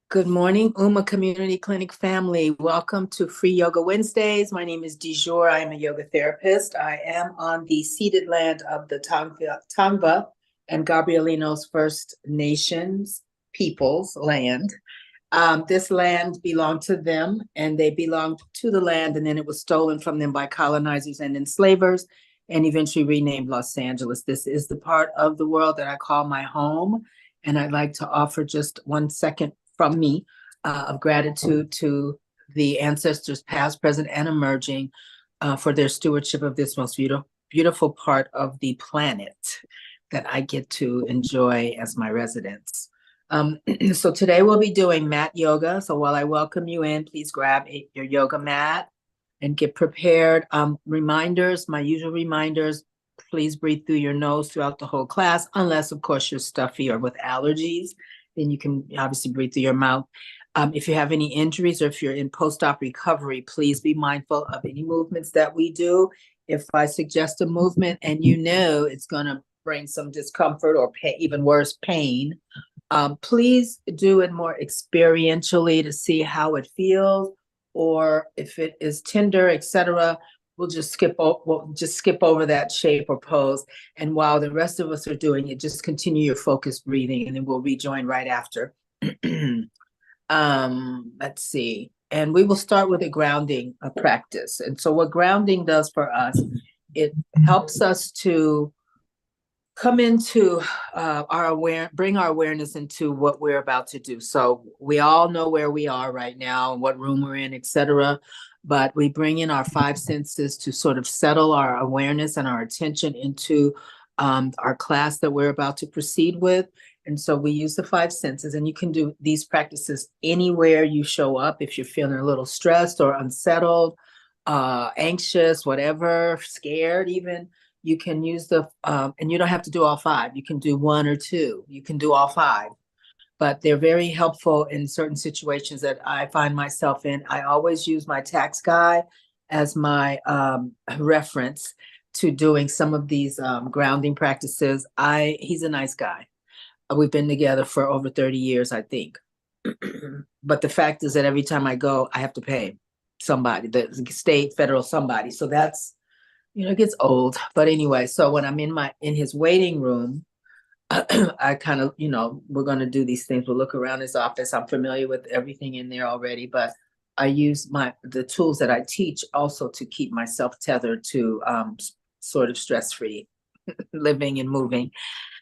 Good morning, Uma Community Clinic family. Welcome to Free Yoga Wednesdays. My name is Dijor. I am a yoga therapist. I am on the ceded land of the Tongva and Gabrielinos First Nations peoples land. This land belonged to them, and they belonged to the land, and then it was stolen from them by colonizers and enslavers, and eventually renamed Los Angeles. This is the part of the world that I call my home, and I'd like to offer just 1 second from me of gratitude to the ancestors past, present, and emerging for their stewardship of this most beautiful part of the planet that I get to enjoy as my residence. So today we'll be doing mat yoga. So while I welcome you in, please grab your yoga mat and get prepared. Reminders, my usual reminders, please breathe through your nose throughout the whole class, unless of course you're stuffy or with allergies. Then you can obviously breathe through your mouth. If you have any injuries or if you're in post-op recovery, please be mindful of any movements that we do. If I suggest a movement and you know it's going to bring some discomfort or even worse, pain, please do it more experientially to see how it feels, or if it is tender, etc. We'll just skip over that shape or pose. And while the rest of us are doing it, just continue your focused breathing, and then we'll rejoin right after. Let's see. And we will start with a grounding practice. And so what grounding does for us, it helps us to come into bring our awareness into what we're about to do. So we all know where we are right now and what room we're in, etc. But we bring in our 5 senses to sort of settle our awareness and our attention into our class that we're about to proceed with. And so we use the 5 senses, and you can do these practices anywhere you show up. If you're feeling a little stressed or unsettled, anxious, whatever, scared even, you can use and you don't have to do all 5. You can do 1 or 2. You can do all 5. But they're very helpful in certain situations that I find myself in. I always use my tax guy as my reference to doing some of these grounding practices. He's a nice guy. We've been together for over 30 years, I think. But the fact is that every time I go, I have to pay somebody, the state, federal, somebody. So that's, it gets old. But anyway, so when I'm in his waiting room, I kind of, we're going to do these things. We'll look around his office. I'm familiar with everything in there already, but I use the tools that I teach also to keep myself tethered to sort of stress-free living and moving.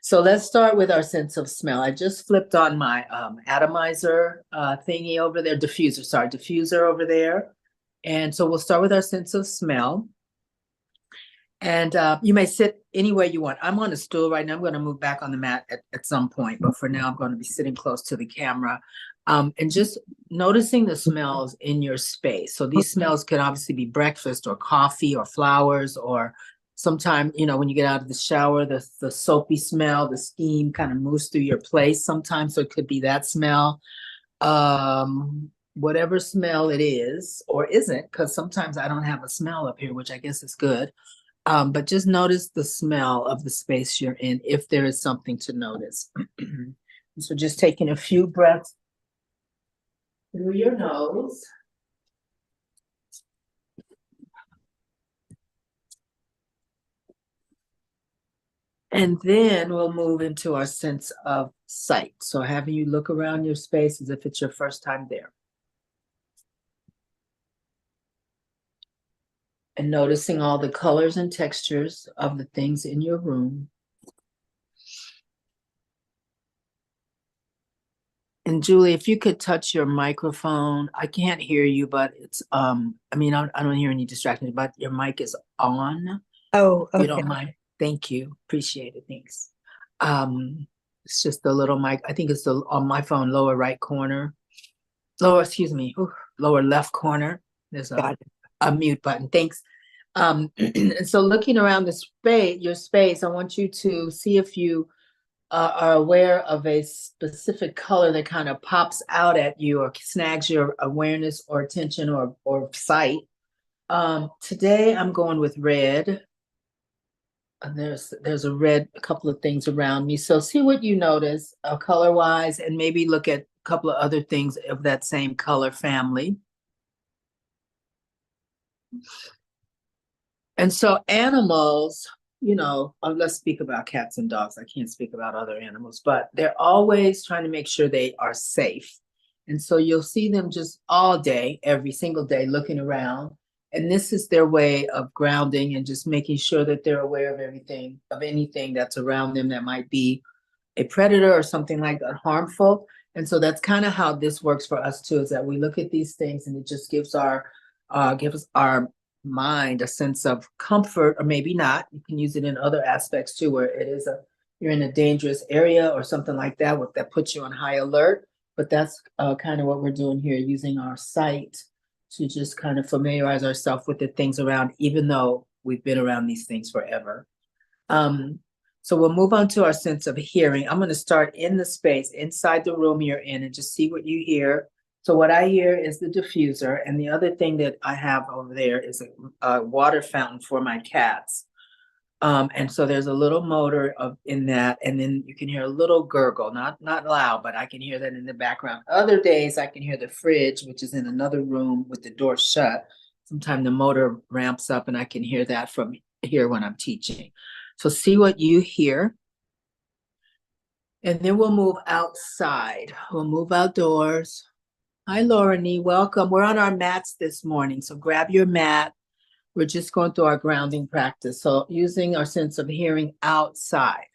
So let's start with our sense of smell. I just flipped on my atomizer thingy over there, diffuser over there. And so we'll start with our sense of smell. And you may sit anywhere you want. I'm on a stool right now. I'm going to move back on the mat at some point, but for now I'm going to be sitting close to the camera and just noticing the smells in your space. So these smells could obviously be breakfast or coffee or flowers, or sometimes, when you get out of the shower, the soapy smell, the steam kind of moves through your place sometimes. So it could be that smell. Whatever smell it is or isn't, because sometimes I don't have a smell up here, which I guess is good. But just notice the smell of the space you're in, if there is something to notice. So just taking a few breaths through your nose. And then we'll move into our sense of sight. So having you look around your space as if it's your first time there. And noticing all the colors and textures of the things in your room. And Julie, if you could touch your microphone, I can't hear you, but it's, I don't hear any distractions, but your mic is on. Oh, okay. You don't mind? Thank you. Appreciate it. Thanks. It's just the little mic. I think it's on my phone, lower right corner. Lower left corner. There's a mute button. Thanks. And so looking around your space, I want you to see if you are aware of a specific color that kind of pops out at you or snags your awareness or attention or sight. Today I'm going with red. And there's a couple of things around me. So see what you notice, color wise, and maybe look at a couple of other things of that same color family. And so animals, let's speak about cats and dogs. I can't speak about other animals, but they're always trying to make sure they are safe. And so you'll see them just all day, every single day, looking around. And this is their way of grounding and just making sure that they're aware of everything, of anything that's around them that might be a predator or something like that harmful. And so that's kind of how this works for us too, is that we look at these things and it just gives our mind a sense of comfort, or maybe not. You can use it in other aspects too, where you're in a dangerous area or something like that, that puts you on high alert. But that's kind of what we're doing here, using our sight to just kind of familiarize ourselves with the things around, even though we've been around these things forever. Um, so we'll move on to our sense of hearing. I'm going to start in the space inside the room you're in and just see what you hear. So what I hear is the diffuser, and the other thing that I have over there is a water fountain for my cats. And so there's a little motor in that, and then you can hear a little gurgle, not loud, but I can hear that in the background. Other days I can hear the fridge, which is in another room with the door shut. Sometimes the motor ramps up and I can hear that from here when I'm teaching. So see what you hear. And then we'll move outside. We'll move outdoors. Hi, Lauren, welcome. We're on our mats this morning, so grab your mat. We're just going through our grounding practice. So using our sense of hearing outside.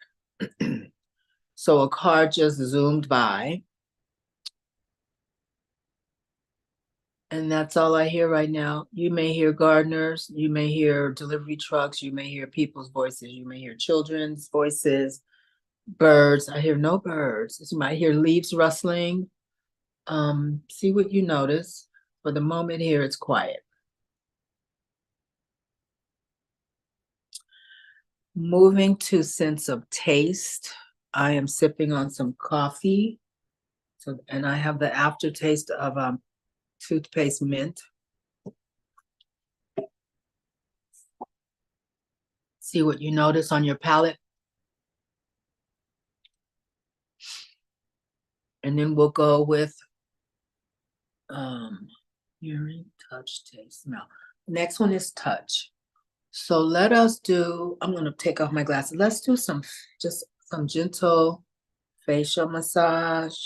So a car just zoomed by. And that's all I hear right now. You may hear gardeners, you may hear delivery trucks, you may hear people's voices, you may hear children's voices, birds. I hear no birds. You might hear leaves rustling. See what you notice. For the moment here, it's quiet. Moving to sense of taste. I am sipping on some coffee. And I have the aftertaste of toothpaste mint. See what you notice on your palate. And then we'll go with hearing, touch, taste, smell. Next one is touch. So let us do, I'm going to take off my glasses. Let's do some gentle facial massage.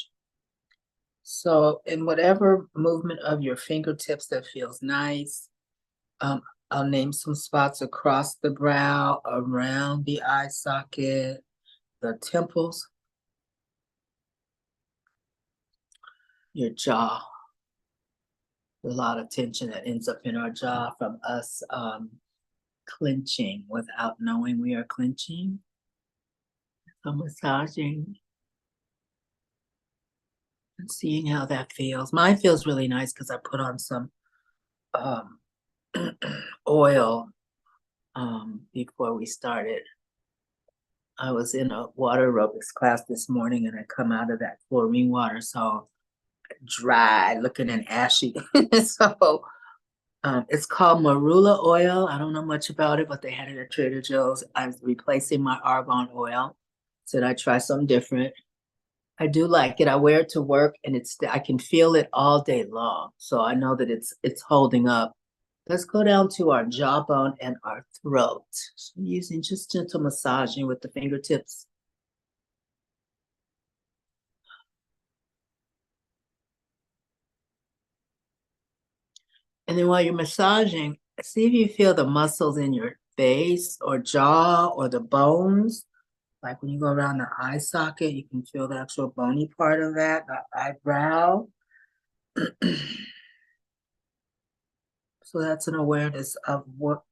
So in whatever movement of your fingertips that feels nice, I'll name some spots across the brow, around the eye socket, the temples, your jaw. A lot of tension that ends up in our jaw from us clenching without knowing we are clenching. So massaging and seeing how that feels. Mine feels really nice because I put on some oil before we started. I was in a water aerobics class this morning and I come out of that chlorine water so dry, looking and ashy. So it's called marula oil. I don't know much about it, but they had it at Trader Joe's. I was replacing my argan oil. Said I'd try something different. I do like it. I wear it to work and I can feel it all day long. So I know that it's holding up. Let's go down to our jawbone and our throat. So using just gentle massaging with the fingertips. And then while you're massaging, see if you feel the muscles in your face or jaw or the bones. Like when you go around the eye socket, you can feel the actual bony part of that, the eyebrow. So that's an awareness of what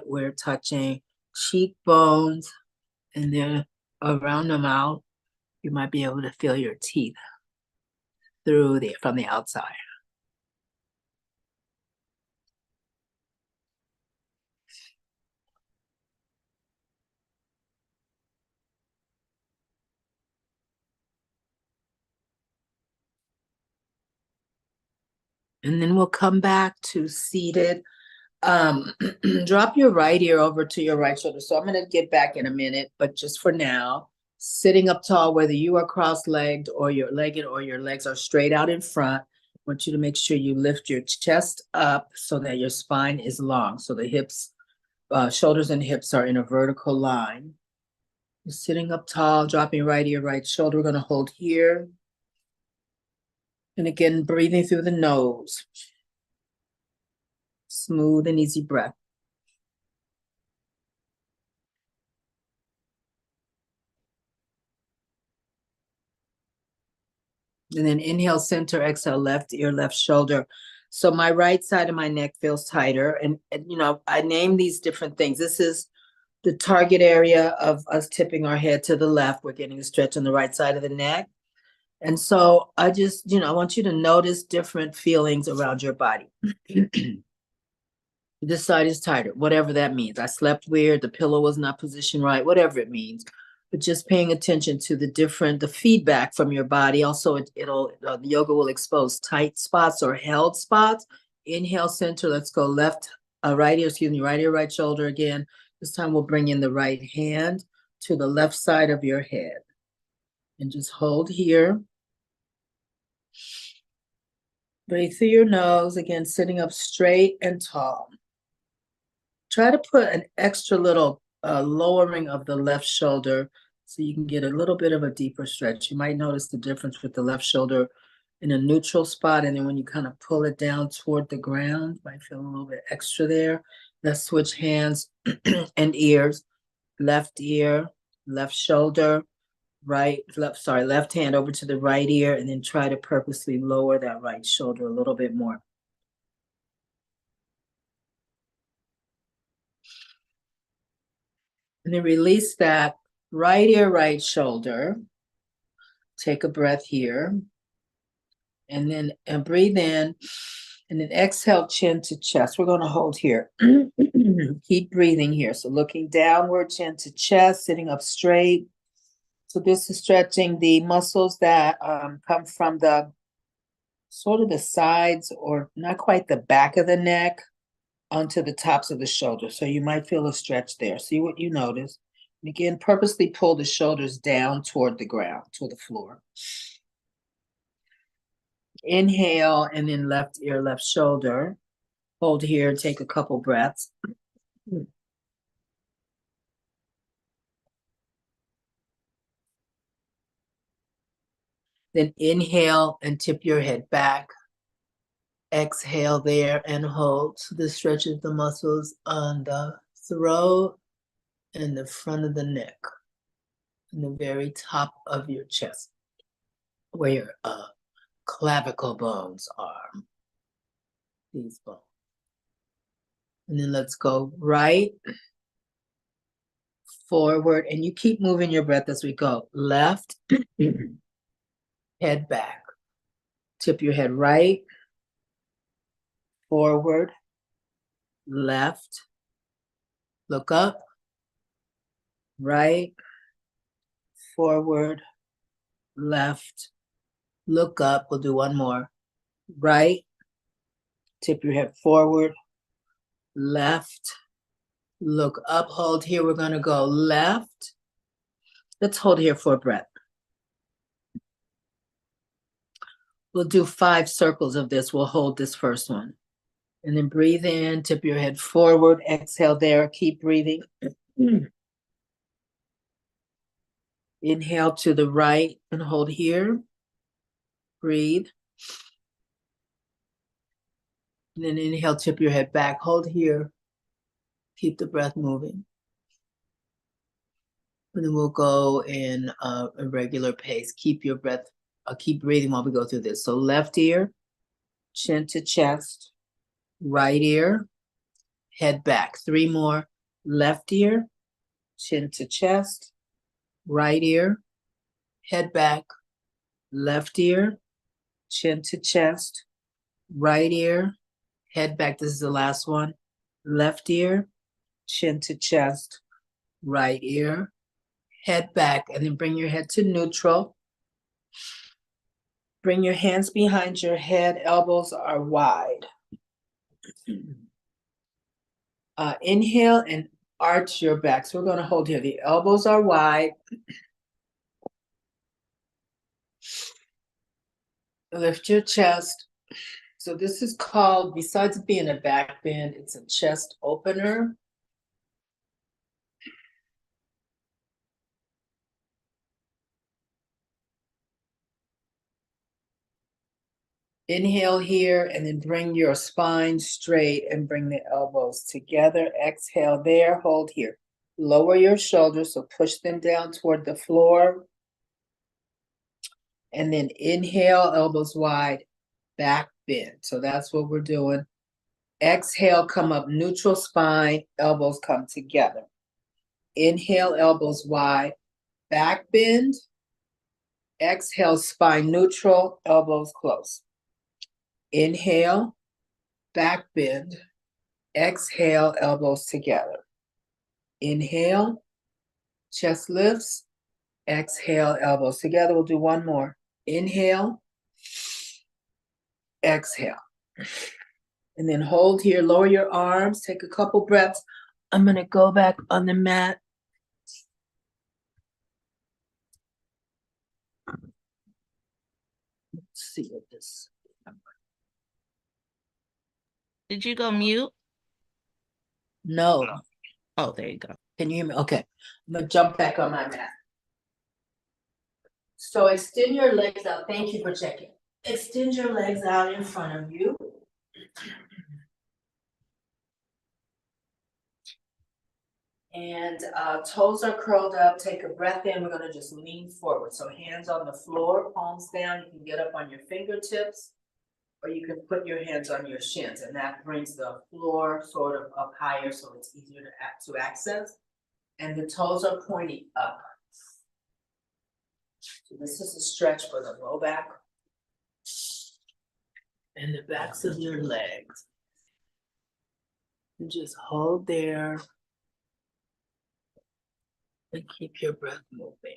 we're touching. Cheekbones, and then around the mouth, you might be able to feel your teeth from the outside. And then we'll come back to seated. Drop your right ear over to your right shoulder. So I'm going to get back in a minute, but just for now, sitting up tall, whether you are cross-legged or your legged or your legs are straight out in front, I want you to make sure you lift your chest up so that your spine is long. So the hips, shoulders and hips are in a vertical line. You're sitting up tall, dropping right ear, right shoulder. We're going to hold here. And again, breathing through the nose. Smooth and easy breath. And then inhale, center, exhale, left ear, left shoulder. So my right side of my neck feels tighter. And you know, I name these different things. This is the target area of us tipping our head to the left. We're getting a stretch on the right side of the neck. And so I just, I want you to notice different feelings around your body. This side is tighter, whatever that means. I slept weird, the pillow was not positioned right, whatever it means. But just paying attention to the feedback from your body. Also, the yoga will expose tight spots or held spots. Inhale, center, let's go left, right ear, right shoulder again. This time we'll bring in the right hand to the left side of your head. And just hold here. Breathe through your nose, again, sitting up straight and tall. Try to put an extra little lowering of the left shoulder so you can get a little bit of a deeper stretch. You might notice the difference with the left shoulder in a neutral spot, and then when you kind of pull it down toward the ground, you might feel a little bit extra there. Let's switch hands and ears. Left ear, left shoulder, left hand over to the right ear, and then try to purposely lower that right shoulder a little bit more. And then release that right ear, right shoulder. Take a breath here. And then breathe in. And then exhale, chin to chest. We're going to hold here. Keep breathing here. So looking downward, chin to chest, sitting up straight. So this is stretching the muscles that come from the sort of the sides or not quite the back of the neck onto the tops of the shoulders. So you might feel a stretch there. See what you notice. And again, purposely pull the shoulders down toward the ground, toward the floor. Inhale, and then left ear, left shoulder. Hold here, take a couple breaths. Then inhale and tip your head back. Exhale there and hold. So this stretches the muscles on the throat and the front of the neck and the very top of your chest where your clavicle bones are. These bones. And then let's go right, forward, and you keep moving your breath as we go. Left, head back. Tip your head right, forward, left, look up, right, forward, left, look up. We'll do one more. Right, tip your head forward, left, look up, hold here. We're going to go left. Let's hold here for a breath. We'll do 5 circles of this. We'll hold this first one. And then breathe in, tip your head forward, exhale there, keep breathing. Inhale to the right and hold here. Breathe. And then inhale, tip your head back, hold here. Keep the breath moving. And then we'll go in a regular pace. Keep your breath, keep breathing while we go through this. So left ear, chin to chest, right ear, head back. 3 more. Left ear, chin to chest, right ear, head back. Left ear, chin to chest, right ear, head back. This is the last one. Left ear, chin to chest, right ear, head back, and then bring your head to neutral. Bring your hands behind your head, elbows are wide. Inhale and arch your back. So we're going to hold here. The elbows are wide. Lift your chest. So this is called, besides being a back bend, it's a chest opener. Inhale here and then bring your spine straight and bring the elbows together. Exhale there, hold here. Lower your shoulders, so push them down toward the floor. And then inhale, elbows wide, back bend. So that's what we're doing. Exhale, come up neutral spine, elbows come together. Inhale, elbows wide, back bend. Exhale, spine neutral, elbows close. Inhale, back bend. Exhale, elbows together. Inhale, chest lifts. Exhale, elbows together. We'll do one more. Inhale, exhale. And then hold here, lower your arms, take a couple breaths. I'm going to go back on the mat. Let's see what this. Did you go mute? No. Oh, there you go. Can you hear me? Okay. I'm going to jump back on my mat. So extend your legs out. Thank you for checking. Extend your legs out in front of you. And toes are curled up. Take a breath in. We're going to just lean forward. So hands on the floor, palms down. You can get up on your fingertips, or you can put your hands on your shins. And that brings the floor sort of up higher so it's easier to access. And the toes are pointing up. So this is a stretch for the low back and the backs of your legs. And just hold there. And keep your breath moving.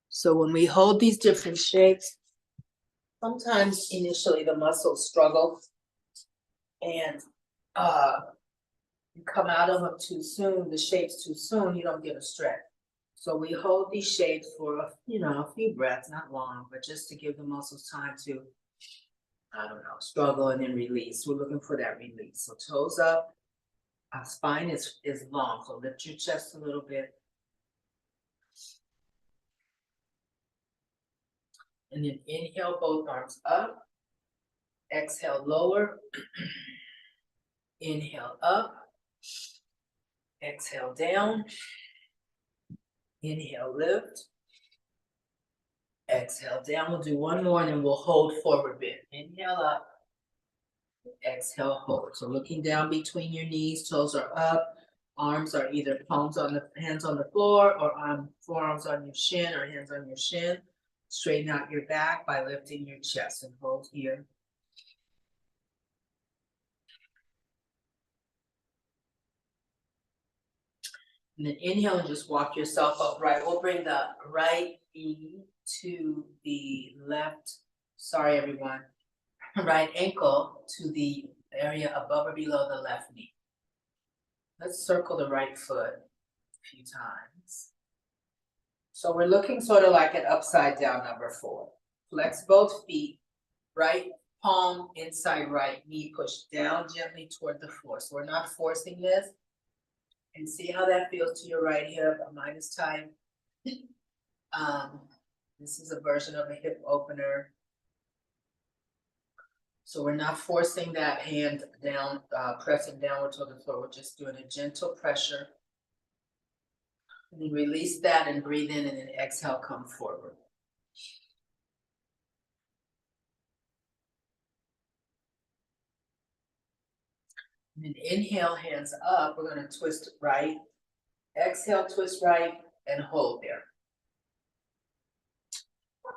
So when we hold these different shapes, sometimes initially the muscles struggle and you come out of them too soon, the shapes too soon, you don't get a stretch. So we hold these shapes for, a few breaths, not long, but just to give the muscles time to, struggle and then release. We're looking for that release. So toes up. Our spine is long, so lift your chest a little bit. And then inhale, both arms up. Exhale, lower. Inhale, up. Exhale, down. Inhale, lift. Exhale, down. We'll do one more and then we'll hold forward bend. Inhale, up. Exhale, hold. So looking down between your knees, toes are up. Arms are either hands on the floor or forearms on your shin or hands on your shin. Straighten out your back by lifting your chest and hold here. And then inhale and just walk yourself upright. We'll bring the right knee to the left, sorry everyone, right ankle to the area above or below the left knee. Let's circle the right foot a few times. So we're looking sort of like an upside down number 4. Flex both feet, right palm inside right knee, push down gently toward the floor. So we're not forcing this. And see how that feels to your right hip. Mine is tight. This is a version of a hip opener. So we're not forcing that hand down, pressing downward toward the floor. We're just doing a gentle pressure. And then release that and breathe in and then exhale, come forward. And then inhale, hands up. We're going to twist right. Exhale, twist right and hold there.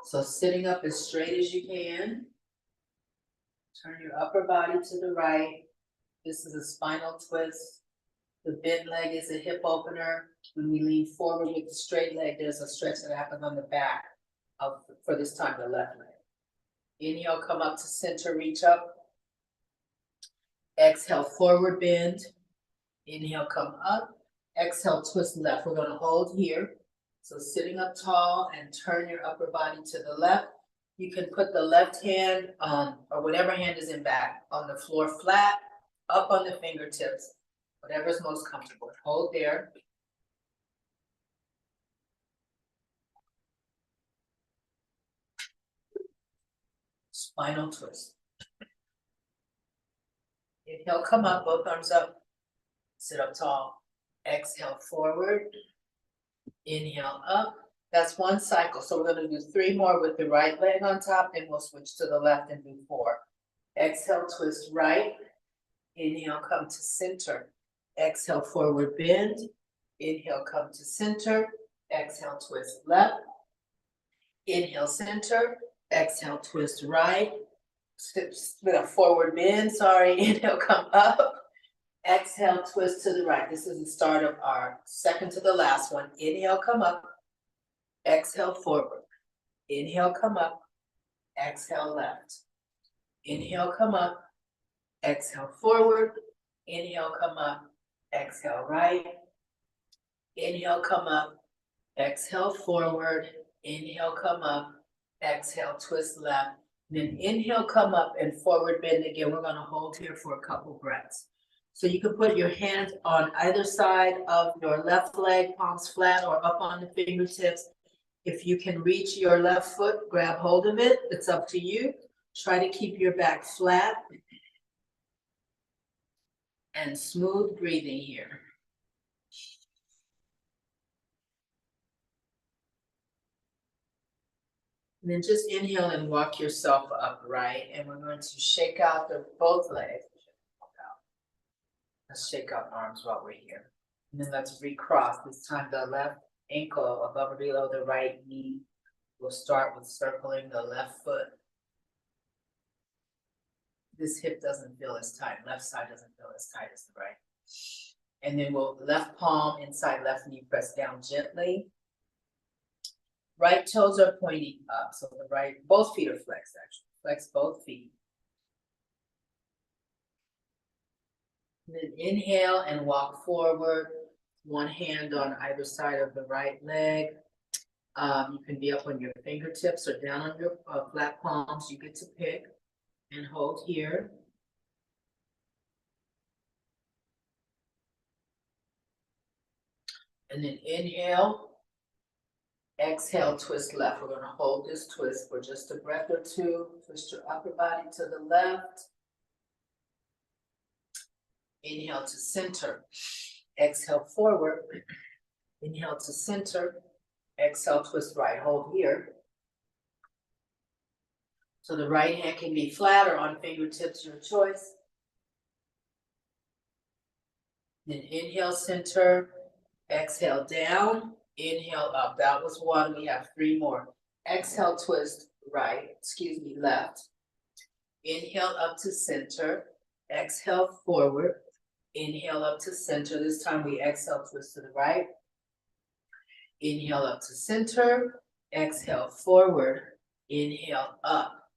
So sitting up as straight as you can. Turn your upper body to the right. This is a spinal twist. The bent leg is a hip opener. When we lean forward with the straight leg, there's a stretch that happens on the back of, for this time, the left leg. Inhale, come up to center, reach up. Exhale, forward bend. Inhale, come up. Exhale, twist left. We're gonna hold here. So sitting up tall and turn your upper body to the left. You can put the left hand or whatever hand is in back on the floor flat, up on the fingertips, whatever's most comfortable. Hold there. Spinal twist. Inhale, come up, both arms up. Sit up tall. Exhale, forward. Inhale, up. That's one cycle. So we're going to do 3 more with the right leg on top, then we'll switch to the left and do 4. Exhale, twist right. Inhale, come to center. Exhale, forward bend. Inhale, come to center. Exhale, twist left. Inhale, center. Exhale, twist right. With a forward bend, sorry. Inhale, come up. Exhale, twist to the right. This is the start of our second to the last one. Inhale, come up. Exhale, forward. Inhale, come up. Exhale, left. Inhale, come up. Exhale, forward. Inhale, come up. Exhale, right. Inhale, come up. Exhale, forward. Inhale, come up. Exhale, twist left. Then inhale, come up and forward bend again. We're gonna hold here for a couple breaths. So you can put your hands on either side of your left leg, palms flat or up on the fingertips. If you can reach your left foot, grab hold of it. It's up to you. Try to keep your back flat and smooth breathing here. And then just inhale and walk yourself upright. And we're going to shake out both legs. Let's shake out arms while we're here. And then let's recross. This time the left ankle above or below the right knee. We'll start with circling the left foot. This hip doesn't feel as tight. Left side doesn't feel as tight as the right. And then we'll left palm inside left knee, press down gently. Right toes are pointing up. So the right, both feet are flexed actually. Flex both feet. And then inhale and walk forward. One hand on either side of the right leg. You can be up on your fingertips or down on your flat palms. You get to pick and hold here. And then inhale. Exhale, twist left. We're going to hold this twist for just a breath or two. Twist your upper body to the left. Inhale to center. Exhale forward. Inhale to center. Exhale, twist right. Hold here. So the right hand can be flat or on fingertips, your choice. Then inhale, center. Exhale, down. Inhale, up. That was 1. We have 3 more. Exhale, twist right. Left. Inhale, up to center. Exhale, forward. Inhale, up to center. This time we exhale, twist to the right. Inhale, up to center. Exhale, forward. Inhale, up.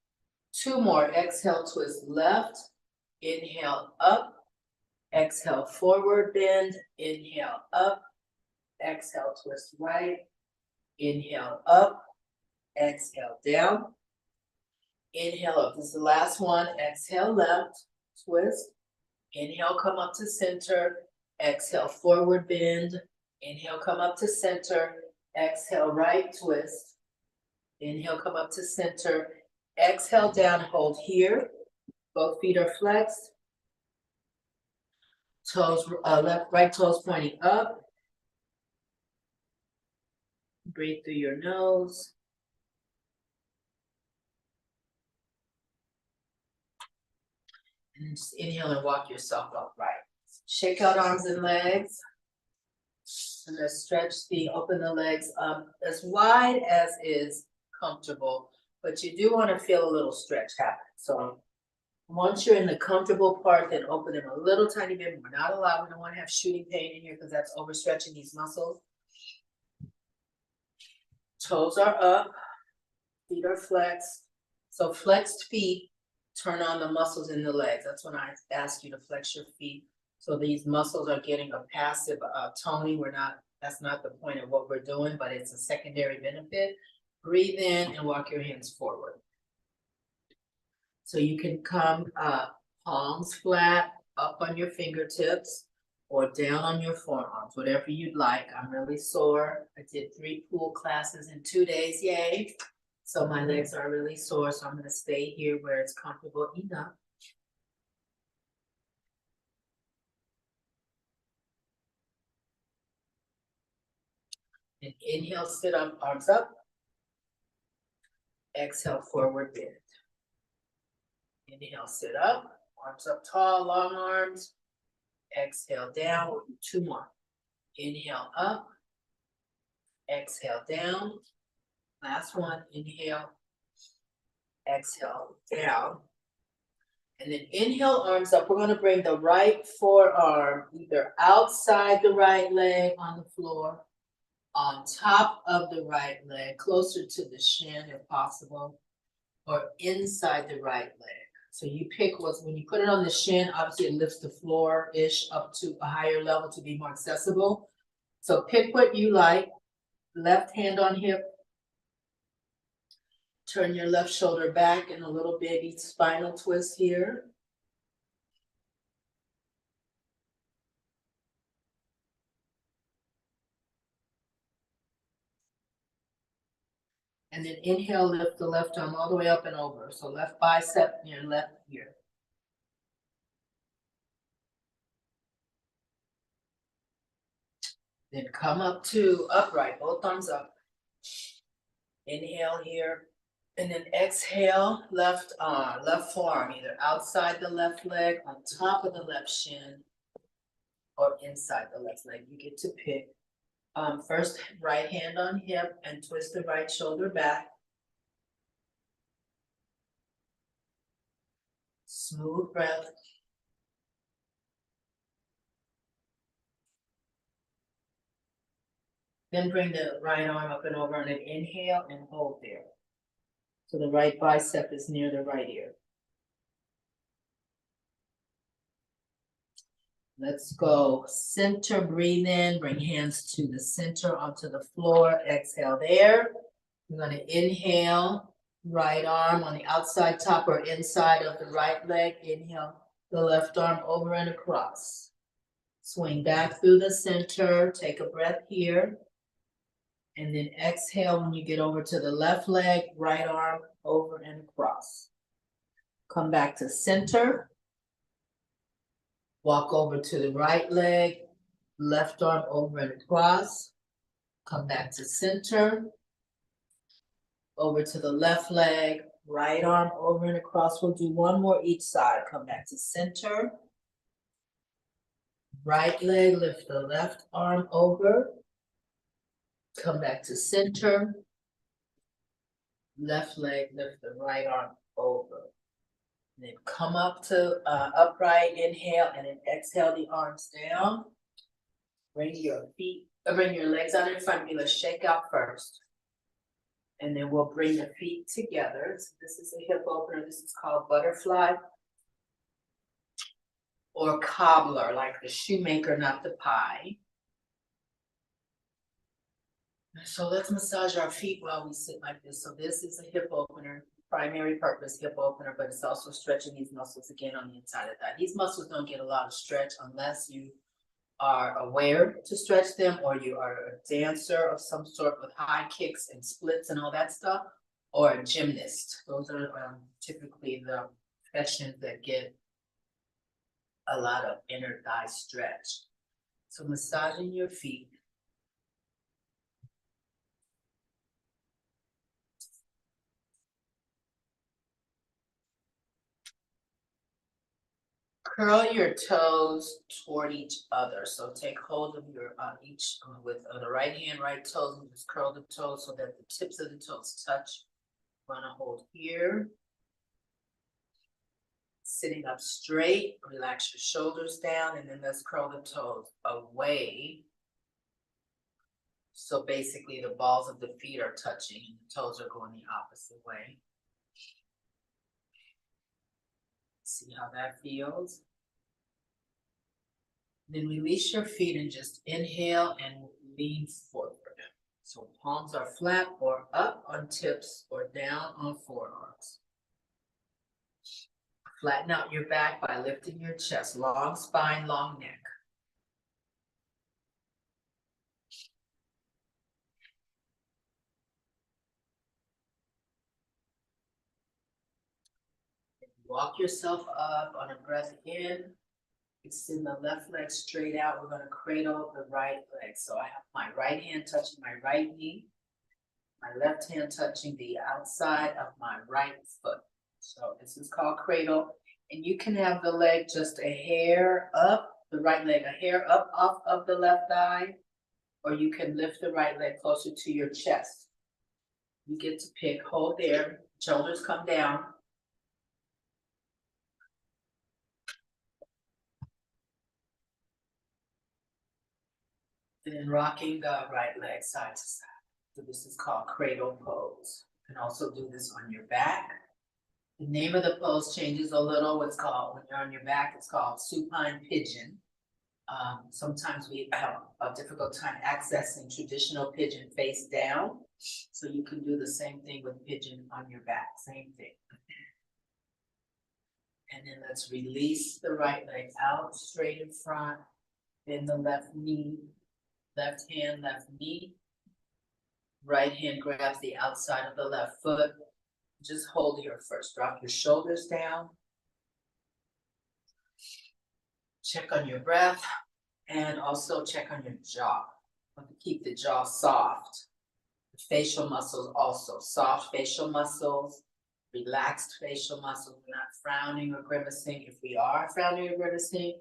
2 more. Exhale, twist left. Inhale, up. Exhale, forward bend. Inhale, up. Exhale, twist right. Inhale, up. Exhale, down. Inhale, up. This is the last one. Exhale, left. Twist. Inhale, come up to center. Exhale, forward bend. Inhale, come up to center. Exhale, right twist. Inhale, come up to center. Exhale, down, hold here. Both feet are flexed. Toes, right toes pointing up. Breathe through your nose. And then just inhale and walk yourself upright. Shake out arms and legs. And then stretch open the legs up as wide as is comfortable. But you do want to feel a little stretch happen. So once you're in the comfortable part, then open them a little tiny bit. We're not allowed, we don't want to have shooting pain in here because that's overstretching these muscles. Toes are up, feet are flexed. So flexed feet, turn on the muscles in the legs. That's when I ask you to flex your feet. So these muscles are getting a passive toning. That's not the point of what we're doing, but it's a secondary benefit. Breathe in and walk your hands forward. So you can come palms flat, up on your fingertips, or down on your forearms, whatever you'd like. I'm really sore. I did 3 pool classes in 2 days, yay. So my legs are really sore, so I'm gonna stay here where it's comfortable enough. And inhale, sit up, arms up. Exhale, forward bend. Inhale, sit up, arms up tall, long arms. Exhale, down, we'll do 2 more. Inhale, up. Exhale, down. Last one, inhale. Exhale, down. And then inhale, arms up. We're gonna bring the right forearm either outside the right leg on the floor, on top of the right leg, closer to the shin if possible, or inside the right leg. So you pick when you put it on the shin, obviously it lifts the floor-ish up to a higher level to be more accessible. So pick what you like. Left hand on hip. Turn your left shoulder back in a little baby spinal twist here. And then inhale, lift the left arm all the way up and over. So left bicep near left ear. Then come up to upright, both arms up. Inhale here. And then exhale, left arm, left forearm, either outside the left leg, on top of the left shin, or inside the left leg. You get to pick. First, right hand on hip and twist the right shoulder back. Smooth breath. Then bring the right arm up and over and then inhale and hold there. So the right bicep is near the right ear. Let's go. Center, breathe in, bring hands to the center onto the floor. Exhale there. We're going to inhale, right arm on the outside top or inside of the right leg. Inhale the left arm over and across. Swing back through the center. Take a breath here. And then exhale when you get over to the left leg, right arm over and across. Come back to center. Walk over to the right leg, left arm over and across. Come back to center. Over to the left leg, right arm over and across. We'll do 1 more each side. Come back to center. Right leg, lift the left arm over. Come back to center. Left leg, lift the right arm over. And then come up to upright, inhale, and then exhale the arms down. Bring your legs out in front of you. Let's shake out first. And then we'll bring the feet together. So this is a hip opener. This is called butterfly or cobbler, like the shoemaker, not the pie. So let's massage our feet while we sit like this. So this is a hip opener, primary purpose hip opener, but it's also stretching these muscles again on the inside of that. These muscles don't get a lot of stretch unless you are aware to stretch them, or you are a dancer of some sort with high kicks and splits and all that stuff, or a gymnast. Those are typically the professions that get a lot of inner thigh stretch. So massaging your feet. Curl your toes toward each other. So take hold of your each with the right hand, right toes, and just curl the toes so that the tips of the toes touch. Want to hold here. Sitting up straight, relax your shoulders down, and then let's curl the toes away. So basically the balls of the feet are touching and the toes are going the opposite way. See how that feels? Then release your feet and just inhale and lean forward. So palms are flat or up on tips or down on forearms. Flatten out your back by lifting your chest, long spine, long neck. Walk yourself up on a breath in. Extend the left leg straight out. We're going to cradle the right leg. So I have my right hand touching my right knee, my left hand touching the outside of my right foot. So this is called cradle. And you can have the leg just a hair up, the right leg a hair up off of the left thigh, or you can lift the right leg closer to your chest. You get to pick. Hold there. Shoulders come down. And then rocking the right leg side to side. So this is called cradle pose. You can also do this on your back. The name of the pose changes a little. It's called, when you're on your back, it's called supine pigeon. Sometimes we have a difficult time accessing traditional pigeon face down. So you can do the same thing with pigeon on your back, same thing. And then let's release the right leg out straight in front, bend the left knee. Left hand, left knee. Right hand grabs the outside of the left foot. Just hold here first. Drop your shoulders down. Check on your breath and also check on your jaw. Want to keep the jaw soft. The facial muscles also. Soft facial muscles, relaxed facial muscles. We're not frowning or grimacing. If we are frowning or grimacing,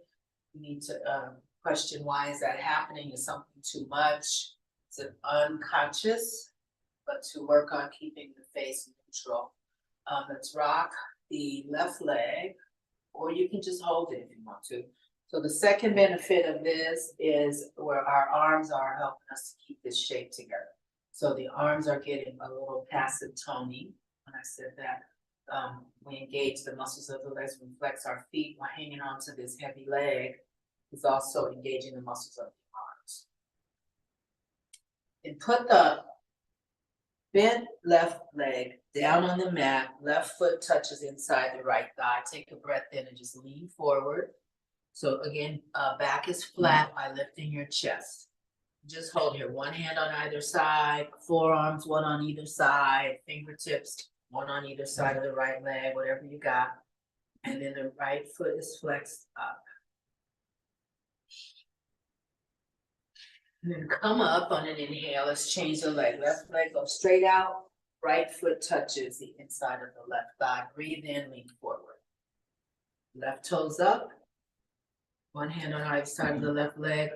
we need to question, why is that happening? Is something too much? Is it unconscious? But to work on keeping the face neutral. Let's rock the left leg, or you can just hold it if you want to. So the second benefit of this is where our arms are helping us to keep this shape together. So the arms are getting a little passive toning. When I said that, we engage the muscles of the legs, we flex our feet while hanging on to this heavy leg. Is also engaging the muscles of the arms. And put the bent left leg down on the mat, left foot touches inside the right thigh. Take a breath in and just lean forward. So again, back is flat by lifting your chest. Just hold here, one hand on either side, forearms, one on either side, fingertips, one on either side of the right leg, whatever you got. And then the right foot is flexed up. And then come up on an inhale. Let's change the leg. Left leg goes straight out. Right foot touches the inside of the left thigh. Breathe in, lean forward. Left toes up. One hand on either side of the left leg.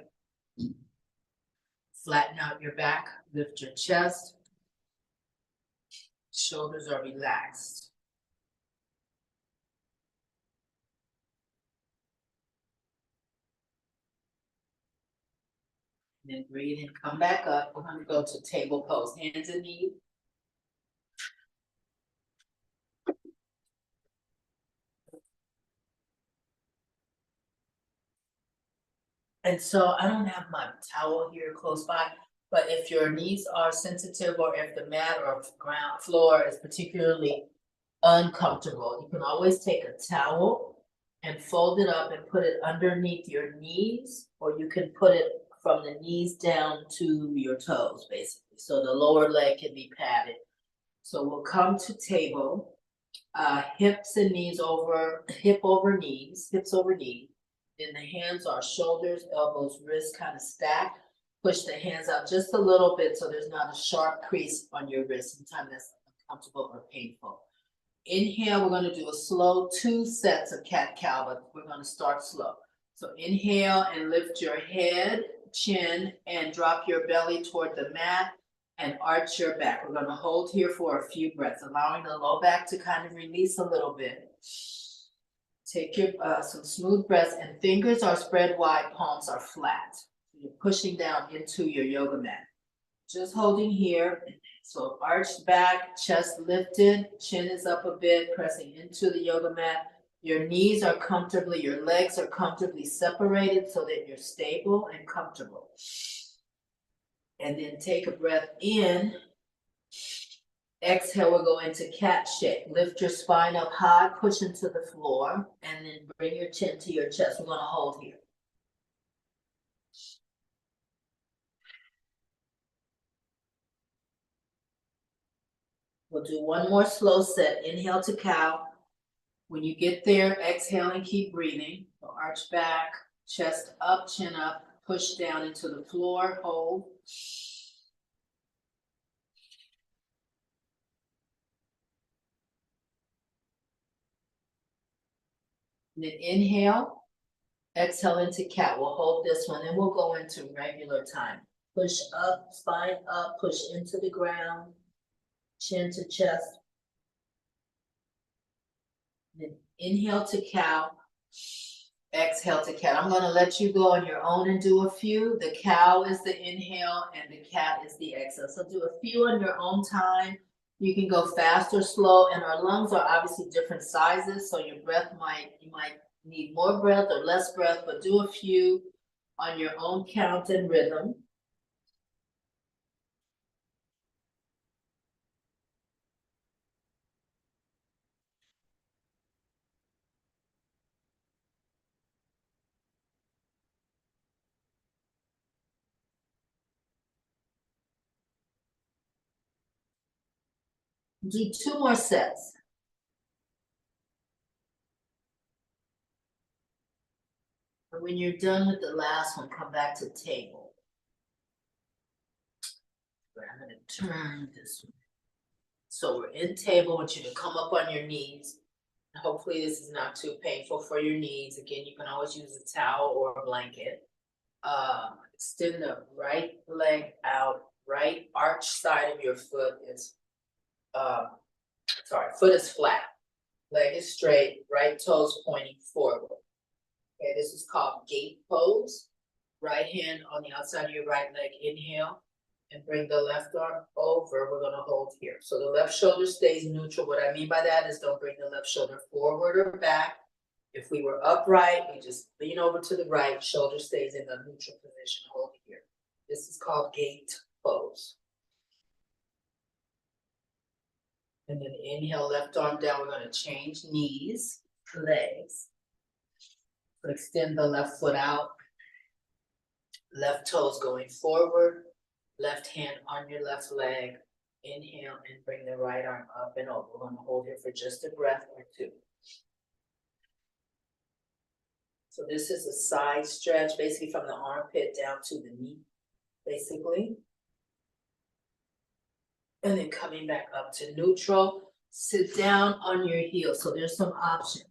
Flatten out your back. Lift your chest. Shoulders are relaxed. And then breathe and come back up. We're going to go to table pose. Hands and knees. And so I don't have my towel here close by, but if your knees are sensitive or if the mat or ground floor is particularly uncomfortable, you can always take a towel and fold it up and put it underneath your knees, or you can put it from the knees down to your toes, basically. So the lower leg can be padded. So we'll come to table, hips and knees over, hips over knees. Then the hands are shoulders, elbows, wrists kind of stacked. Push the hands out just a little bit so there's not a sharp crease on your wrist. Sometimes that's uncomfortable or painful. Inhale, we're going to do a slow 2 sets of cat-cow, but we're going to start slow. So inhale and lift your head, chin, and drop your belly toward the mat and arch your back. We're going to hold here for a few breaths, allowing the low back to kind of release a little bit. Take your some smooth breaths, and fingers are spread wide, palms are flat. You're pushing down into your yoga mat. Just holding here. So arched back, chest lifted, chin is up a bit, pressing into the yoga mat. Your knees are comfortably, your legs are comfortably separated so that you're stable and comfortable. And then take a breath in. Exhale, we'll go into cat shape. Lift your spine up high, push into the floor, and then bring your chin to your chest. We're gonna hold here. We'll do one more slow set. Inhale to cow. When you get there, exhale and keep breathing. So arch back, chest up, chin up, push down into the floor, hold. And then inhale, exhale into cat. We'll hold this one, then we'll go into regular time. Push up, spine up, push into the ground, chin to chest. Then inhale to cow, exhale to cat. I'm gonna let you go on your own and do a few. The cow is the inhale and the cat is the exhale. So do a few on your own time. You can go fast or slow, and our lungs are obviously different sizes, so your breath you might need more breath or less breath, but do a few on your own count and rhythm. Do 2 more sets. And when you're done with the last one, come back to table. I'm gonna turn this one. So we're in table. I want you to come up on your knees. Hopefully this is not too painful for your knees. Again, you can always use a towel or a blanket. Extend the right leg out. Right arch side of your foot is, foot is flat. Leg is straight. Right toes pointing forward. Okay, this is called gate pose. Right hand on the outside of your right leg. Inhale. And bring the left arm over. We're gonna hold here. So the left shoulder stays neutral. What I mean by that is don't bring the left shoulder forward or back. If we were upright, we just lean over to the right, shoulder stays in a neutral position, hold here. This is called gate pose. And then inhale, left arm down. We're gonna change knees, legs. So extend the left foot out. Left toes going forward. Left hand on your left leg. Inhale and bring the right arm up and over. We're gonna hold here for just a breath or 2. So this is a side stretch, basically from the armpit down to the knee, basically. And then coming back up to neutral. Sit down on your heels. So there's some options.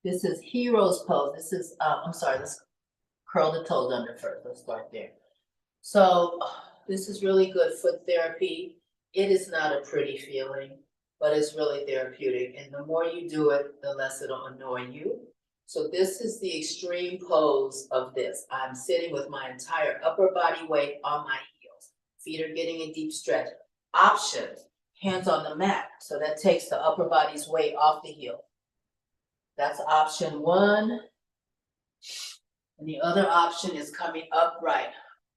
This is hero's pose. This is, let's curl the toes under first. Let's start there. So this is really good foot therapy. It is not a pretty feeling, but it's really therapeutic. And the more you do it, the less it'll annoy you. So this is the extreme pose of this. I'm sitting with my entire upper body weight on my heels. Feet are getting a deep stretch. Options, hands on the mat. So that takes the upper body's weight off the heel. That's option 1. And the other option is coming upright.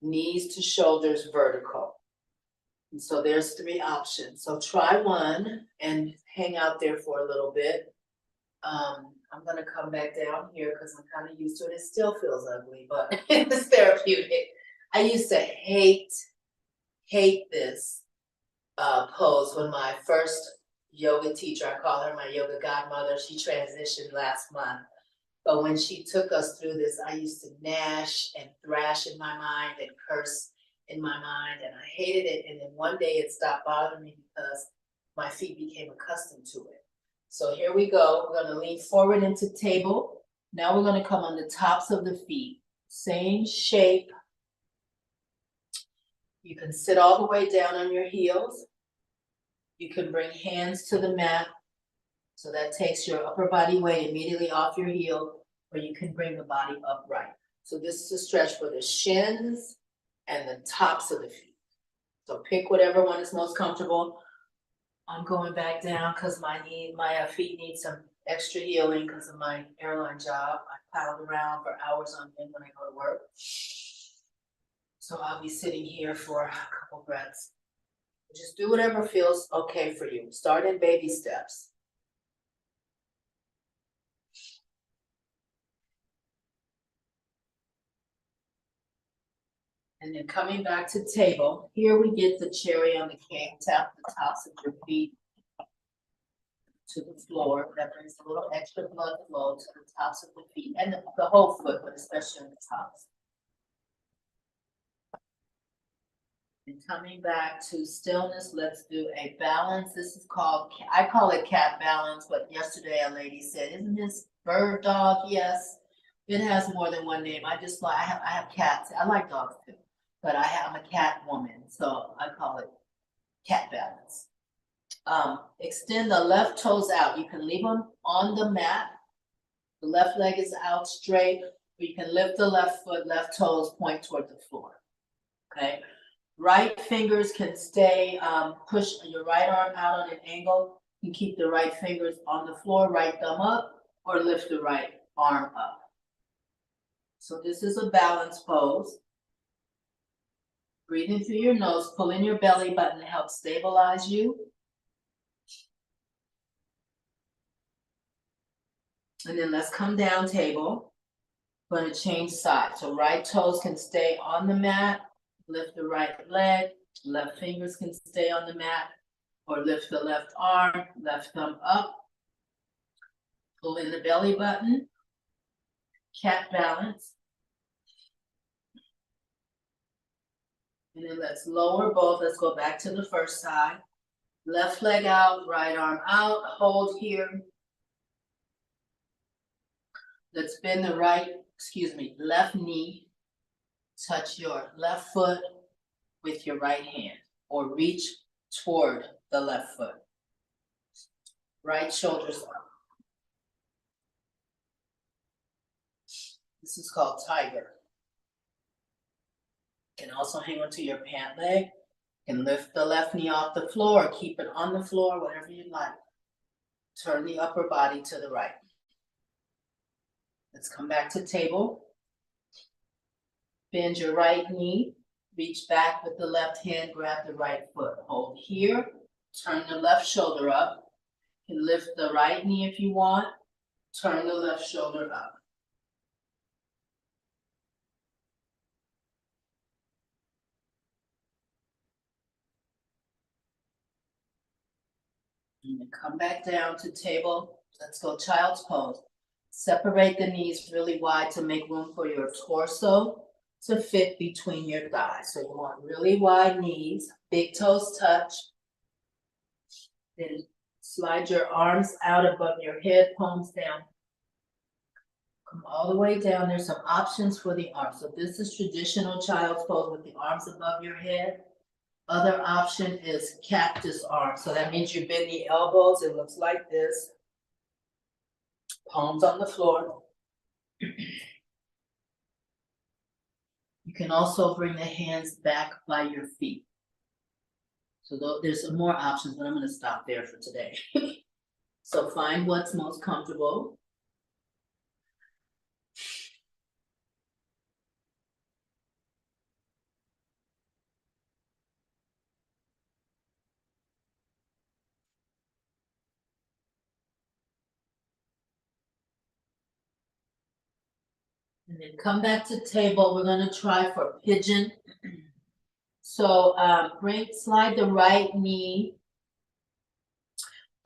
Knees to shoulders vertical. And so there's 3 options. So try one and hang out there for a little bit. I'm gonna come back down here because I'm kind of used to it. It still feels ugly, but it's therapeutic. I used to hate this pose when my first yoga teacher, I call her my yoga godmother, she transitioned last month. But when she took us through this, I used to gnash and thrash in my mind and curse in my mind, and I hated it. And then one day it stopped bothering me because my feet became accustomed to it. So here we go. We're going to lean forward into table. Now we're going to come on the tops of the feet. Same shape. You can sit all the way down on your heels. You can bring hands to the mat. So that takes your upper body weight immediately off your heel, or you can bring the body upright. So this is a stretch for the shins and the tops of the feet. So pick whatever one is most comfortable. I'm going back down because my feet need some extra healing because of my airline job. I piled around for hours on end when I go to work. So I'll be sitting here for a couple breaths. Just do whatever feels okay for you. Start in baby steps. And then coming back to table, here we get the cherry on the cake. Tap the tops of your feet to the floor. That brings a little extra blood flow to the tops of the feet and the whole foot, but especially on the tops. And coming back to stillness, let's do a balance. This is called, I call it cat balance, but yesterday a lady said, isn't this bird dog? Yes, it has more than one name. I have cats. I like dogs too, but I'm a cat woman, so I call it cat balance. Extend the left toes out. You can leave them on the mat. The left leg is out straight, or you can lift the left foot, left toes point toward the floor. Okay. Right fingers can stay, push your right arm out on an angle. You can keep the right fingers on the floor, right thumb up, or lift the right arm up. So this is a balance pose. Breathing through your nose, pull in your belly button to help stabilize you. And then let's come down table. We're going to change sides. So right toes can stay on the mat. Lift the right leg. Left fingers can stay on the mat. Or lift the left arm. Left thumb up. Pull in the belly button. Cat balance. And then let's lower both. Let's go back to the first side. Left leg out. Right arm out. Hold here. Let's bend the left knee. Touch your left foot with your right hand or reach toward the left foot. Right shoulders up. This is called tiger. You can also hang onto your pant leg. You can lift the left knee off the floor or keep it on the floor, whatever you like. Turn the upper body to the right. Let's come back to table. Bend your right knee. Reach back with the left hand, grab the right foot. Hold here. Turn the left shoulder up. You can lift the right knee if you want. Turn the left shoulder up. And then come back down to table. Let's go child's pose. Separate the knees really wide to make room for your torso to fit between your thighs. So you want really wide knees, big toes touch. Then slide your arms out above your head, palms down. Come all the way down. There's some options for the arms. So this is traditional child's pose with the arms above your head. Other option is cactus arm. So that means you bend the elbows. It looks like this. Palms on the floor. You can also bring the hands back by your feet. So there's some more options, but I'm going to stop there for today. So find what's most comfortable. And then come back to table. We're going to try for pigeon. So slide the right knee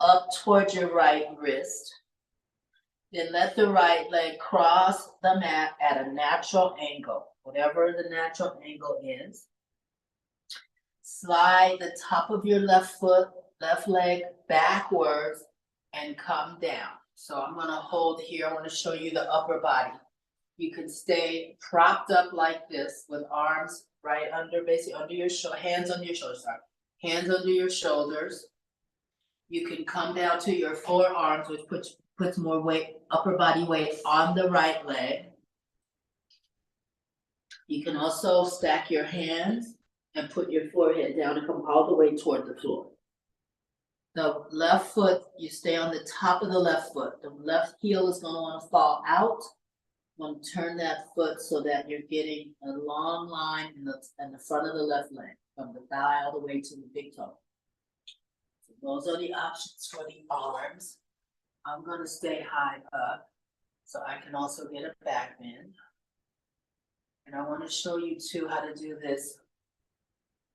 up towards your right wrist. Then let the right leg cross the mat at a natural angle, whatever the natural angle is. Slide the top of your left foot, left leg backwards and come down. So I'm going to hold here. I want to show you the upper body. You can stay propped up like this with arms right under, basically under your hands under your shoulders. Hands under your shoulders. You can come down to your forearms, which puts more weight, upper body weight on the right leg. You can also stack your hands and put your forehead down and come all the way toward the floor. The left foot, you stay on the top of the left foot. The left heel is gonna wanna fall out. Want to turn that foot so that you're getting a long line in the front of the left leg, from the thigh all the way to the big toe. So those are the options for the arms. I'm gonna stay high up, so I can also get a back bend. And I want to show you too how to do this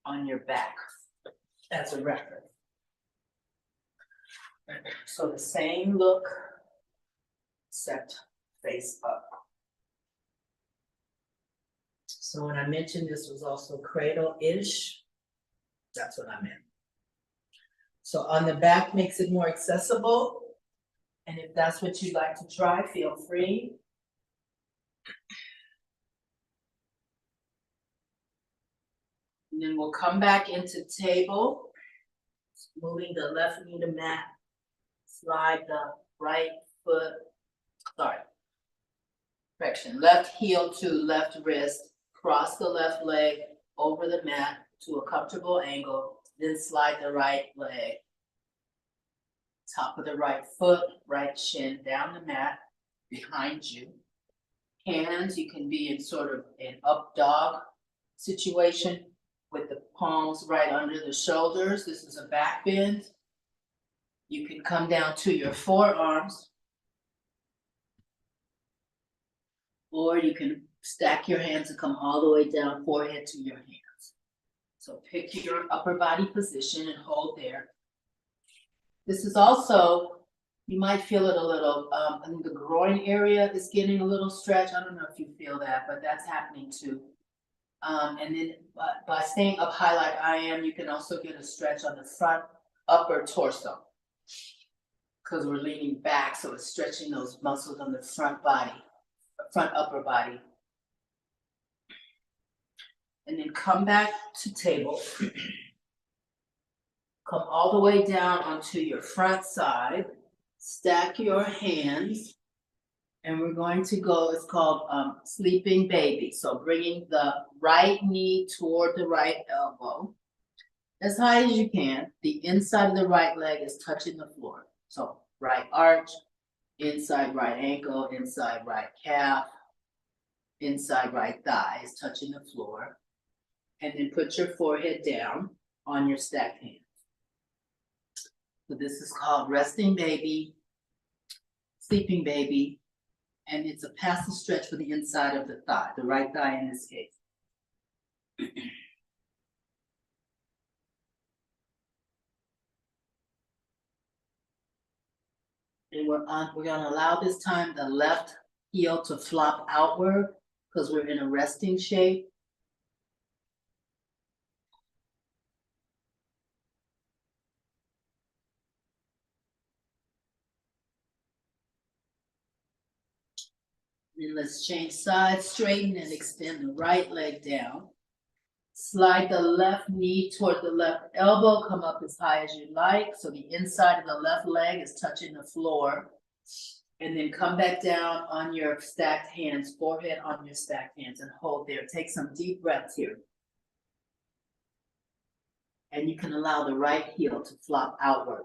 on your back as a reference. So the same look, except face up. So when I mentioned this was also cradle-ish, that's what I meant. So on the back makes it more accessible. And if that's what you'd like to try, feel free. And then we'll come back into table, moving the left knee to mat, slide the right foot, correction, left heel to left wrist, cross the left leg over the mat to a comfortable angle, then slide the right leg, top of the right foot, right shin down the mat behind you. Hands, you can be in sort of an up dog situation with the palms right under the shoulders. This is a back bend. You can come down to your forearms, or you can stack your hands and come all the way down, forehead to your hands. So pick your upper body position and hold there. This is also, you might feel it a little, I think the groin area is getting a little stretch. I don't know if you feel that, but that's happening too. And then by staying up high like I am, you can also get a stretch on the front upper torso. Because we're leaning back, so it's stretching those muscles on the front body, front upper body. And then come back to table. Come all the way down onto your front side. Stack your hands. And we're going to go, it's called sleeping baby. So bringing the right knee toward the right elbow. As high as you can. The inside of the right leg is touching the floor. So right arch, inside right ankle, inside right calf, inside right thigh is touching the floor. And then put your forehead down on your stacked hands. So this is called resting baby, sleeping baby, and it's a passive stretch for the inside of the thigh, the right thigh in this case. And we're gonna allow this time the left heel to flop outward because we're in a resting shape. Then let's change sides, straighten and extend the right leg down. Slide the left knee toward the left elbow, come up as high as you like. So the inside of the left leg is touching the floor. And then come back down on your stacked hands, forehead on your stacked hands, and hold there. Take some deep breaths here. And you can allow the right heel to flop outward.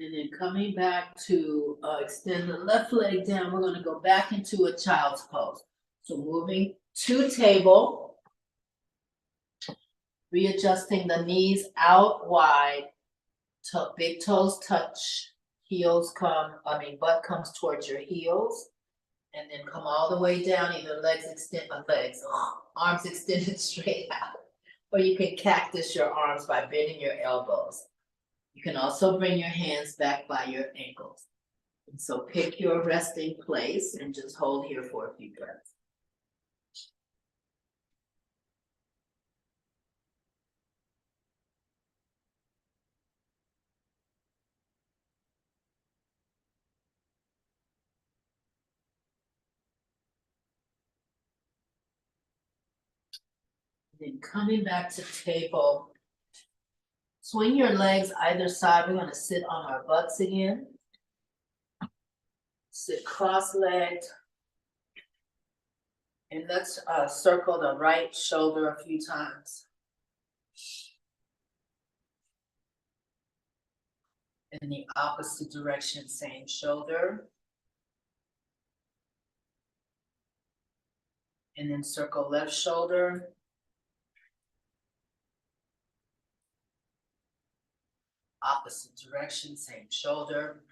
And then coming back to extend the left leg down, we're gonna go back into a child's pose. So moving to table, readjusting the knees out wide, big toes touch, butt comes towards your heels, and then come all the way down, either arms extended straight out, or you can cactus your arms by bending your elbows. You can also bring your hands back by your ankles. And so pick your resting place and just hold here for a few breaths. Then coming back to table. Swing your legs either side. We're gonna sit on our butts again. Sit cross-legged. And let's circle the right shoulder a few times. In the opposite direction, same shoulder. And then circle left shoulder. Opposite direction, same shoulder.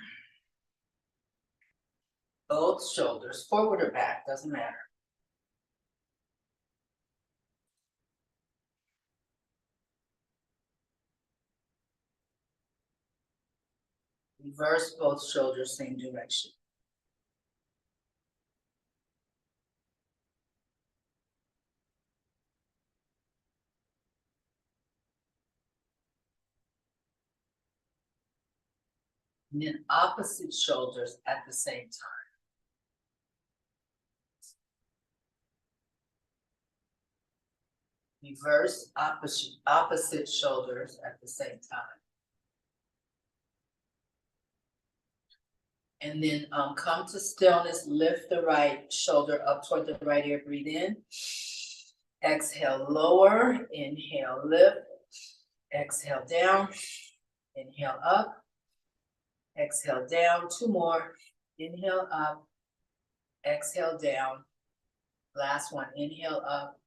Both shoulders, forward or back, doesn't matter. Reverse both shoulders, same direction. And then opposite shoulders at the same time. Reverse opposite shoulders at the same time. And then come to stillness, lift the right shoulder up toward the right ear, breathe in. Exhale, lower, inhale, lift. Exhale, down, inhale, up. Exhale, down, two more. Inhale, up. Exhale, down. Last one, inhale, up.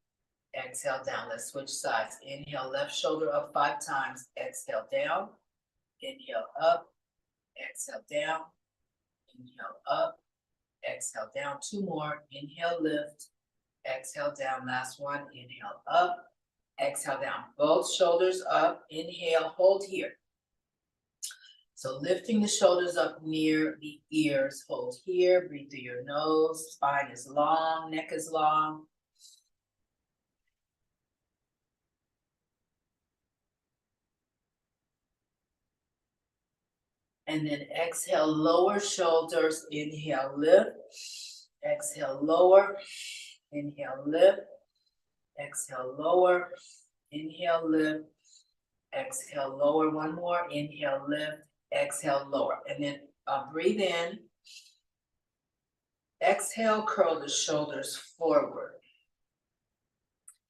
Exhale, down. Let's switch sides. Inhale, left shoulder up 5 times. Exhale, down. Inhale, up. Exhale, down. Inhale, up. Exhale, down. 2 more. Inhale, lift. Exhale, down. Last one. Inhale, up. Exhale, down. Both shoulders up. Inhale, hold here. So lifting the shoulders up near the ears. Hold here. Breathe through your nose. Spine is long. Neck is long. And then exhale, lower shoulders, inhale, lift. Exhale, lower, inhale, lift. Exhale, lower, inhale, lift. Exhale, lower, one more, inhale, lift. Exhale, lower. And then breathe in. Exhale, curl the shoulders forward.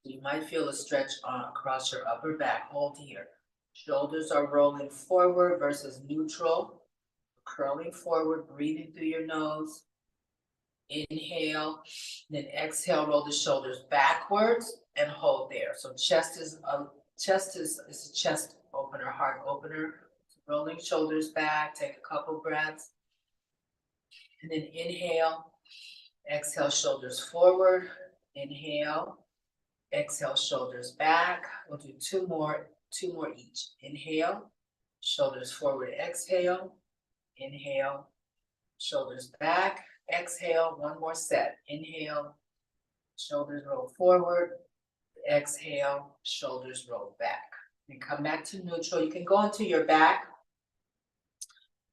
You might feel a stretch across your upper back. Hold here. Shoulders are rolling forward versus neutral. Curling forward, breathing through your nose. Inhale, then exhale, roll the shoulders backwards and hold there. So chest is a chest opener, heart opener. Rolling shoulders back, take a couple breaths. And then inhale, exhale, shoulders forward. Inhale, exhale, shoulders back. We'll do two more each. Inhale, shoulders forward, exhale. Inhale, shoulders back, exhale, one more set. Inhale, shoulders roll forward, exhale, shoulders roll back. And come back to neutral. You can go onto your back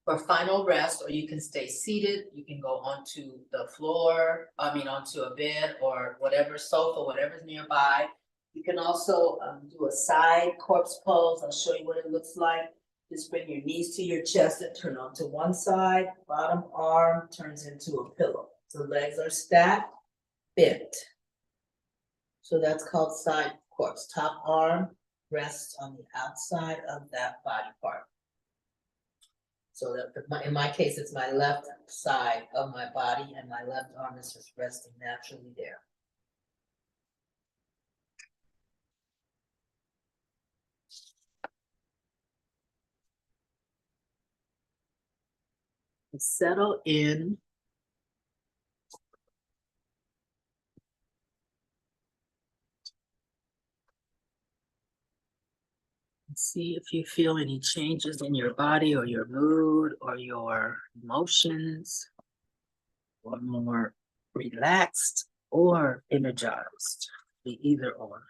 for final rest, or you can stay seated. You can go onto the floor, onto a bed or whatever, sofa, whatever's nearby. You can also do a side corpse pose. I'll show you what it looks like. Just bring your knees to your chest and turn onto one side. Bottom arm turns into a pillow. So legs are stacked, bent. So that's called side corpse. Top arm rests on the outside of that body part. So that in my case, it's my left side of my body, and my left arm is just resting naturally there. Settle in. See if you feel any changes in your body or your mood or your emotions, or more relaxed or energized. Be either or.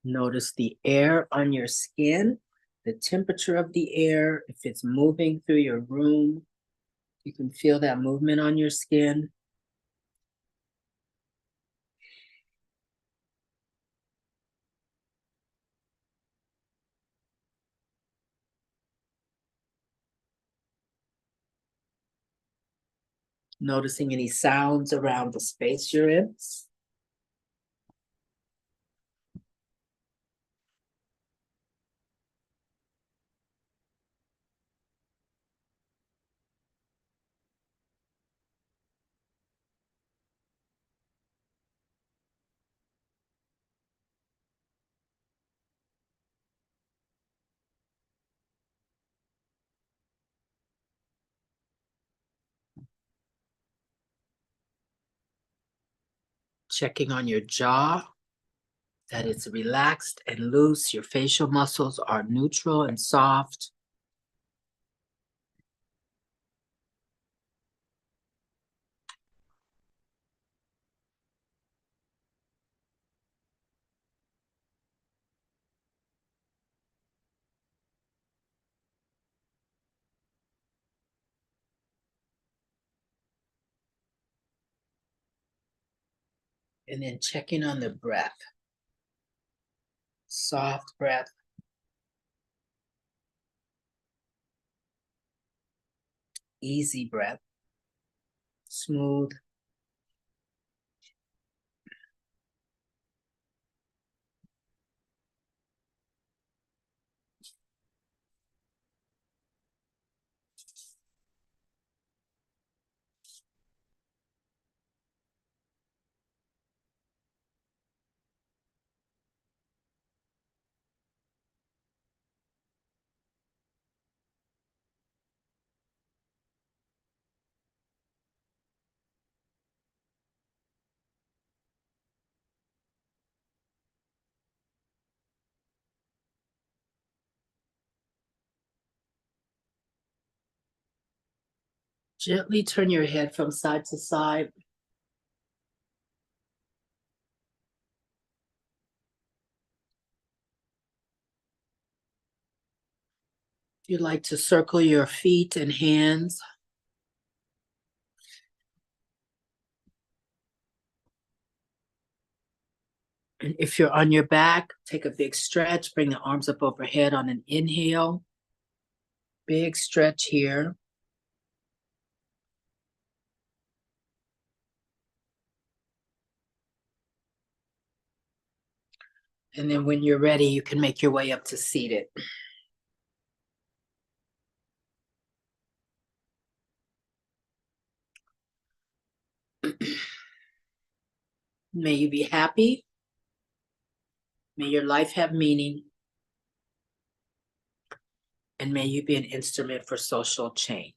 Notice the air on your skin, the temperature of the air, if it's moving through your room. You can feel that movement on your skin. Noticing any sounds around the space you're in. Checking on your jaw, that it's relaxed and loose. Your facial muscles are neutral and soft. And then checking on the breath. Soft breath. Easy breath. Smooth. Gently turn your head from side to side. If you'd like to circle your feet and hands. And if you're on your back, take a big stretch. Bring the arms up overhead on an inhale. Big stretch here. And then when you're ready, you can make your way up to seated. May you be happy. May your life have meaning. And may you be an instrument for social change.